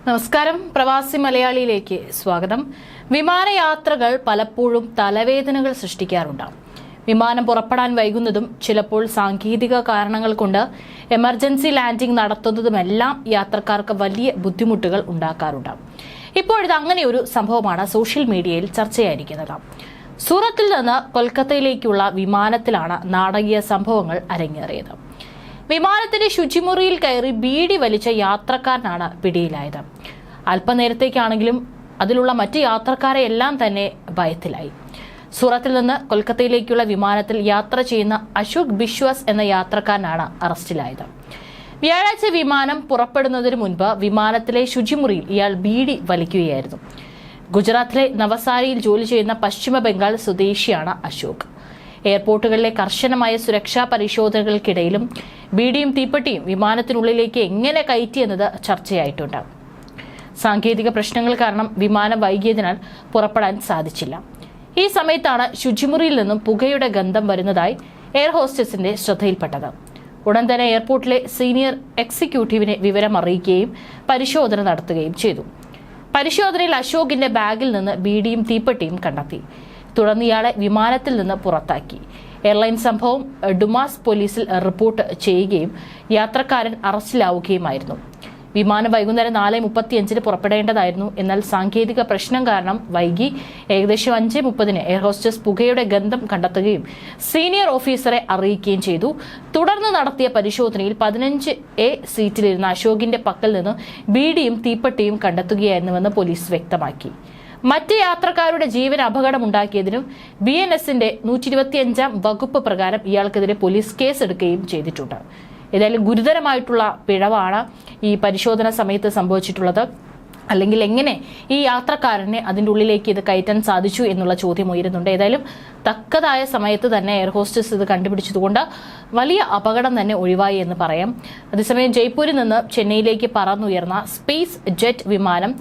നമസ്കാരം. പ്രവാസി മലയാളിയിലേക്ക് സ്വാഗതം. വിമാനയാത്രകൾ പലപ്പോഴും തലവേദനകൾ സൃഷ്ടിക്കാറുണ്ട്. വിമാനം പുറപ്പെടാൻ വൈകുന്നതും ചിലപ്പോൾ സാങ്കേതിക കാരണങ്ങൾ കൊണ്ട് എമർജൻസി ലാൻഡിംഗ് നടത്തുന്നതുമെല്ലാം യാത്രക്കാർക്ക് വലിയ ബുദ്ധിമുട്ടുകൾ ഉണ്ടാക്കാറുണ്ട്. ഇപ്പോഴിത് അങ്ങനെ ഒരു സംഭവമാണ് സോഷ്യൽ മീഡിയയിൽ ചർച്ചയായിരിക്കുന്നത്. സൂറത്തിൽ നിന്ന് കൊൽക്കത്തയിലേക്കുള്ള വിമാനത്തിലാണ് നാടകീയ സംഭവങ്ങൾ അരങ്ങേറിയത്. വിമാനത്തിന്റെ ശുചിമുറിയിൽ കയറി ബീഡി വലിച്ച യാത്രക്കാരനാണ് പിടിയിലായത്. അല്പനേരത്തേക്കാണെങ്കിലും അതിലുള്ള മറ്റ് യാത്രക്കാരെ എല്ലാം തന്നെ ഭയത്തിലായി. സൂറത്തിൽ നിന്ന് കൊൽക്കത്തയിലേക്കുള്ള വിമാനത്തിൽ യാത്ര ചെയ്യുന്ന അശോക് ബിശ്വാസ് എന്ന യാത്രക്കാരനാണ് അറസ്റ്റിലായത്. വ്യാഴാഴ്ച വിമാനം പുറപ്പെടുന്നതിന് മുൻപ് വിമാനത്തിലെ ശുചിമുറിയിൽ ഇയാൾ ബീഡി വലിക്കുകയായിരുന്നു. ഗുജറാത്തിലെ നവസാരിയിൽ ജോലി ചെയ്യുന്ന പശ്ചിമ ബംഗാൾ സ്വദേശിയാണ് അശോക്. എയർപോർട്ടുകളിലെ കർശനമായ സുരക്ഷാ പരിശോധനകൾക്കിടയിലും ബീഡിയും തീപ്പെട്ടിയും വിമാനത്തിനുള്ളിലേക്ക് എങ്ങനെ കയറ്റിയെന്നത് ചർച്ചയായിട്ടുണ്ട്. സാങ്കേതിക പ്രശ്നങ്ങൾ കാരണം വിമാനം വൈകിയതിനാൽ പുറപ്പെടാൻ സാധിച്ചില്ല. ഈ സമയത്താണ് ശുചിമുറിയിൽ നിന്നും പുകയുടെ ഗന്ധം വരുന്നതായി എയർ ഹോസ്റ്റസിന്റെ ശ്രദ്ധയിൽപ്പെട്ടത്. ഉടൻ തന്നെ എയർപോർട്ടിലെ സീനിയർ എക്സിക്യൂട്ടീവിനെ വിവരം അറിയിക്കുകയും പരിശോധന നടത്തുകയും ചെയ്തു. പരിശോധനയിൽ അശോകിന്റെ ബാഗിൽ നിന്ന് ബീഡിയും തീപ്പെട്ടിയും കണ്ടെത്തി. തുടർന്ന് ഇയാളെ വിമാനത്തിൽ നിന്ന് പുറത്താക്കി. എയർലൈൻ സംഭവം ഡുമാസ് പോലീസിൽ റിപ്പോർട്ട് ചെയ്യുകയും യാത്രക്കാരൻ അറസ്റ്റിലാവുകയുമായിരുന്നു. വിമാനം വൈകുന്നേരം 4:35 പുറപ്പെടേണ്ടതായിരുന്നു. എന്നാൽ സാങ്കേതിക പ്രശ്നം കാരണം വൈകി. ഏകദേശം 5:30 എയർ ഹോസ്റ്റസ് പുകയുടെ ഗന്ധം കണ്ടെത്തുകയും സീനിയർ ഓഫീസറെ അറിയിക്കുകയും ചെയ്തു. തുടർന്ന് നടത്തിയ പരിശോധനയിൽ 15A സീറ്റിലിരുന്ന അശോകിന്റെ പക്കൽ നിന്ന് ബീഡിയും തീപ്പെട്ടിയും കണ്ടെത്തുകയായിരുന്നുവെന്ന് പോലീസ് വ്യക്തമാക്കി. മറ്റ് യാത്രക്കാരുടെ ജീവന് അപകടമുണ്ടാക്കിയതിനും BNSന്റെ 125 വകുപ്പ് പ്രകാരം ഇയാൾക്കെതിരെ പോലീസ് കേസെടുക്കുകയും ചെയ്തിട്ടുണ്ട്. ഏതായാലും ഗുരുതരമായിട്ടുള്ള പിഴവാണ് ഈ പരിശോധന സമയത്ത് സംഭവിച്ചിട്ടുള്ളത്. അല്ലെങ്കിൽ എങ്ങനെ ഈ യാത്രക്കാരനെ അതിൻ്റെ ഉള്ളിലേക്ക് ഇത് കയറ്റാൻ സാധിച്ചു എന്നുള്ള ചോദ്യം ഉയരുന്നുണ്ട്. ഏതായാലും തക്കതായ സമയത്ത് തന്നെ എയർ ഹോസ്റ്റസ് ഇത് കണ്ടുപിടിച്ചതുകൊണ്ട് വലിയ അപകടം തന്നെ ഒഴിവായി എന്ന് പറയാം. അതേസമയം ജയ്പൂരിൽ നിന്ന് ചെന്നൈയിലേക്ക് പറന്നുയർന്ന സ്പേസ് ജെറ്റ് വിമാനം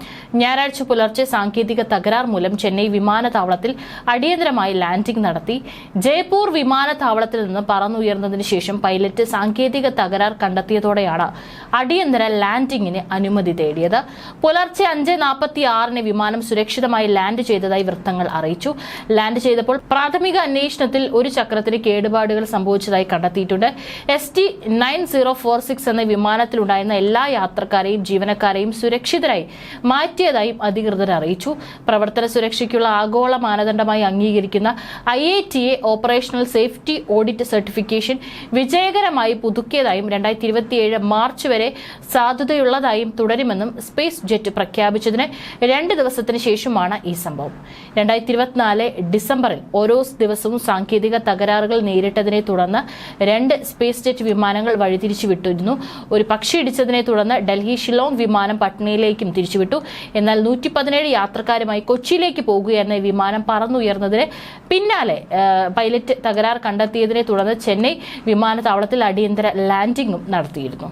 ഞായറാഴ്ച പുലർച്ചെ സാങ്കേതിക തകരാർ മൂലം ചെന്നൈ വിമാനത്താവളത്തിൽ അടിയന്തരമായി ലാൻഡിംഗ് നടത്തി. ജയ്പൂർ വിമാനത്താവളത്തിൽ നിന്ന് പറന്നുയർന്നതിന് ശേഷം പൈലറ്റ് സാങ്കേതിക തകരാർ കണ്ടെത്തിയതോടെയാണ് അടിയന്തര ലാൻഡിംഗിന് അനുമതി തേടിയത്. പുലർച്ചെ 5:46 വിമാനം സുരക്ഷിതമായി ലാൻഡ് ചെയ്തതായി വൃത്തങ്ങൾ അറിയിച്ചു. ലാൻഡ് ചെയ്തപ്പോൾ പ്രാഥമിക അന്വേഷണത്തിൽ ഒരു ചക്രത്തിന് കേടുപാടുകൾ സംഭവിച്ചതായി കണ്ടെത്തിയിട്ടുണ്ട്. ST-9046 എന്ന വിമാനത്തിലുണ്ടായിരുന്ന എല്ലാ യാത്രക്കാരെയും ജീവനക്കാരെയും സുരക്ഷിതരായി മാറ്റിയതായും അധികൃതർ അറിയിച്ചു. പ്രവർത്തന സുരക്ഷയ്ക്കുള്ള ആഗോള മാനദണ്ഡമായി അംഗീകരിക്കുന്ന IATA operational safety audit certification വിജയകരമായി പുതുക്കിയതായും 2027 മാർച്ച് വരെ സാധുതയുള്ളതായും തുടരുമെന്നും സ്പേസ് ജെറ്റ് പ്രഖ്യാപിച്ചതിന് 2 ദിവസത്തിന് ശേഷമാണ് ഈ സംഭവം. 2024 ഡിസംബറിൽ ഓരോ ദിവസവും സാങ്കേതിക തകരാറുകൾ നേരിട്ടതിനെ തുടർന്ന് 2 സ്പേസ് ജെറ്റ് വിമാനങ്ങൾ വഴിതിരിച്ചു വിട്ടിരുന്നു. ഒരു പക്ഷി ഇടിച്ചതിനെ തുടർന്ന് ഡൽഹി ഷിലോങ് വിമാനം പട്നയിലേക്കും തിരിച്ചുവിട്ടു. എന്നാൽ 117 യാത്രക്കാരുമായി കൊച്ചിയിലേക്ക് പോകുകയായിരുന്ന വിമാനം പറന്നുയർന്നതിന് പിന്നാലെ പൈലറ്റ് തകരാർ കണ്ടെത്തിയതിനെ തുടർന്ന് ചെന്നൈ വിമാനത്താവളത്തിൽ അടിയന്തര ലാൻഡിംഗും നടത്തിയിരുന്നു.